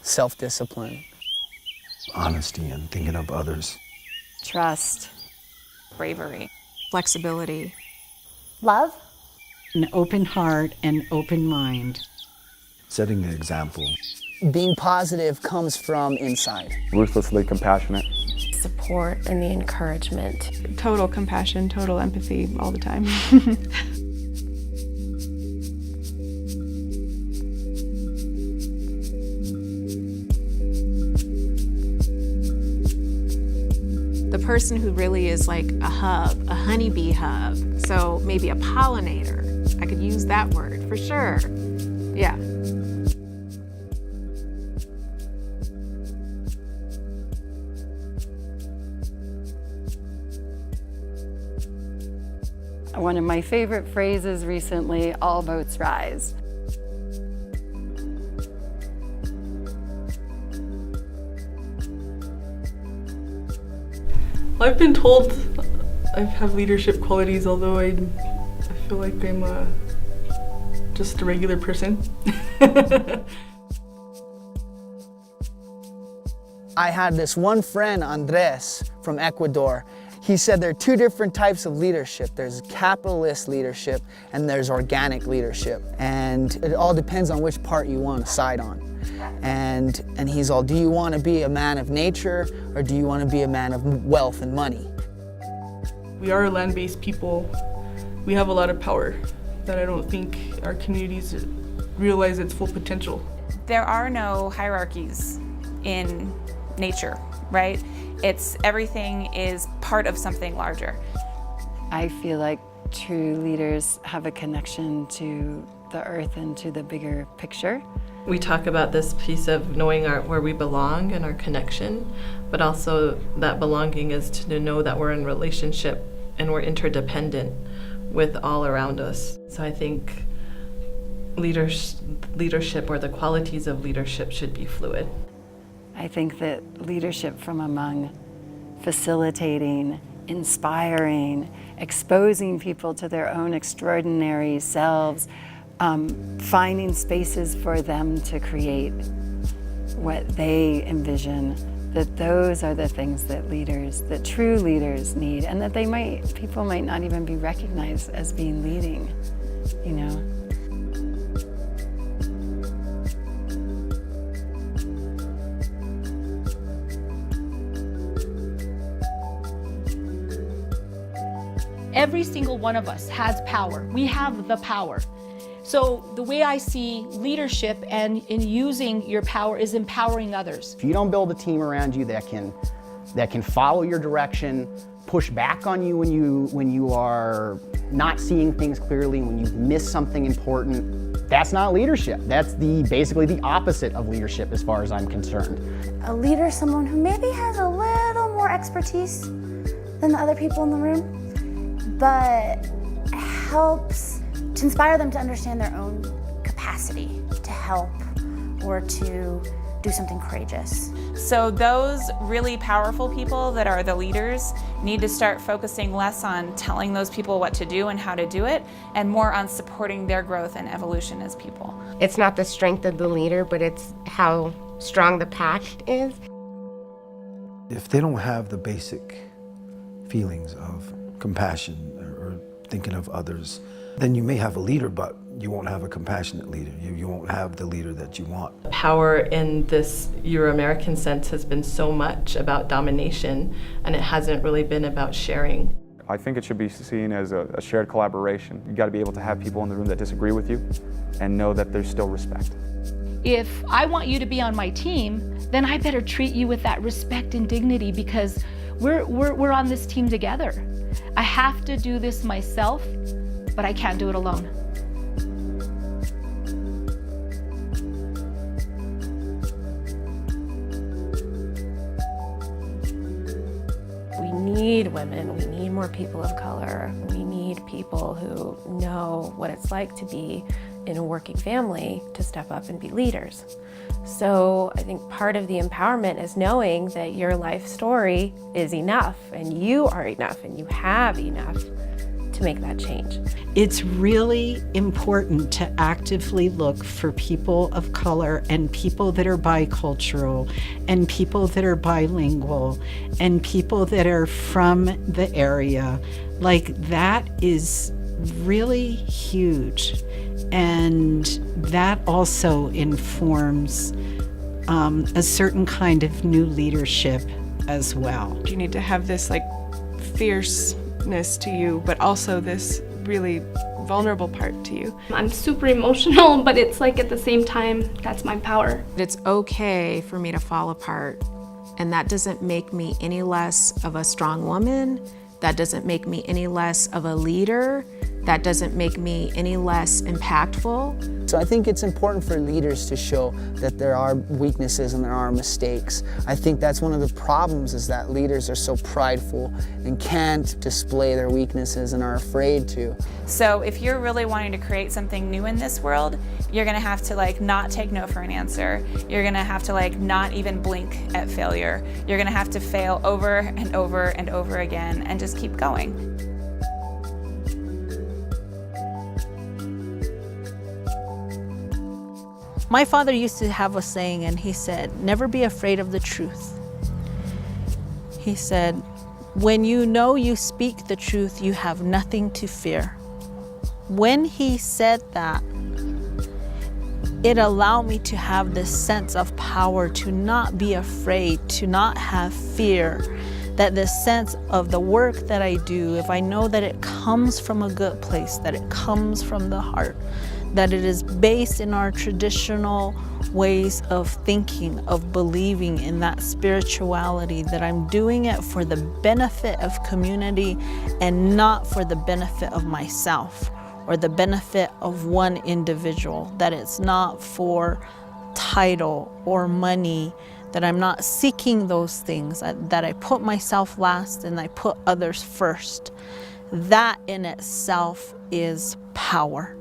self-discipline, honesty and thinking of others, trust, bravery, flexibility, love, an open heart and open mind, setting the example. Being positive comes from inside. Ruthlessly compassionate. support, and the encouragement. total compassion, total empathy all the time. The person who really is like a hub, a honeybee hub, so maybe a pollinator. I could use that word for sure. Yeah. One of my favorite phrases recently, all boats rise. I've been told I have leadership qualities, although I feel like I'm just a regular person. I had this one friend, Andres, from Ecuador. He said there are two different types of leadership. There's capitalist leadership and there's organic leadership. And it all depends on which part you want to side on. And he's all, do you want to be a man of nature or do you want to be a man of wealth and money? We are a land-based people. We have a lot of power that I don't think our communities realize its full potential. There are no hierarchies in nature, right? Everything is part of something larger. I feel like true leaders have a connection to the earth and to the bigger picture. We talk about this piece of knowing where we belong and our connection, but also that belonging is to know that we're in relationship and we're interdependent with all around us. So I think leadership or the qualities of leadership should be fluid. I think that leadership from among facilitating, inspiring, exposing people to their own extraordinary selves, finding spaces for them to create what they envision, that those are the things that true leaders need, and that people might not even be recognized as being leading, you know. Every single one of us has power. We have the power. So the way I see leadership and in using your power is empowering others. If you don't build a team around you that can follow your direction, push back on you when you are not seeing things clearly, when you've missed something important, that's not leadership. That's basically the opposite of leadership as far as I'm concerned. A leader is someone who maybe has a little more expertise than the other people in the room, but helps to inspire them to understand their own capacity to help or to do something courageous. So those really powerful people that are the leaders need to start focusing less on telling those people what to do and how to do it, and more on supporting their growth and evolution as people. It's not the strength of the leader, but it's how strong the pact is. If they don't have the basic feelings of compassion or thinking of others, then you may have a leader, but you won't have a compassionate leader. You won't have the leader that you want. Power in this Euro-American sense has been so much about domination, and it hasn't really been about sharing. I think it should be seen as a shared collaboration. You got to be able to have people in the room that disagree with you and know that there's still respect. If I want you to be on my team, then I better treat you with that respect and dignity, because we're on this team together. I have to do this myself, but I can't do it alone. We need women, we need more people of color, we need people who know what it's like to be in a working family to step up and be leaders. So I think part of the empowerment is knowing that your life story is enough and you are enough and you have enough to make that change. It's really important to actively look for people of color and people that are bicultural and people that are bilingual and people that are from the area. Like, that is really huge. And that also informs a certain kind of new leadership as well. You need to have this like fierceness to you, but also this really vulnerable part to you. I'm super emotional, but it's like at the same time, that's my power. It's okay for me to fall apart, and that doesn't make me any less of a strong woman. That doesn't make me any less of a leader. That doesn't make me any less impactful. So I think it's important for leaders to show that there are weaknesses and there are mistakes. I think that's one of the problems, is that leaders are so prideful and can't display their weaknesses and are afraid to. So if you're really wanting to create something new in this world, you're gonna have to like not take no for an answer. You're gonna have to like not even blink at failure. You're gonna have to fail over and over and over again and just keep going. My father used to have a saying, and he said, never be afraid of the truth. He said, when you know you speak the truth, you have nothing to fear. When he said that, it allowed me to have this sense of power, to not be afraid, to not have fear. That this sense of the work that I do, if I know that it comes from a good place, that it comes from the heart, that it is based in our traditional ways of thinking, of believing in that spirituality, that I'm doing it for the benefit of community and not for the benefit of myself or the benefit of one individual, that it's not for title or money, that I'm not seeking those things, that I put myself last and I put others first. That in itself is power.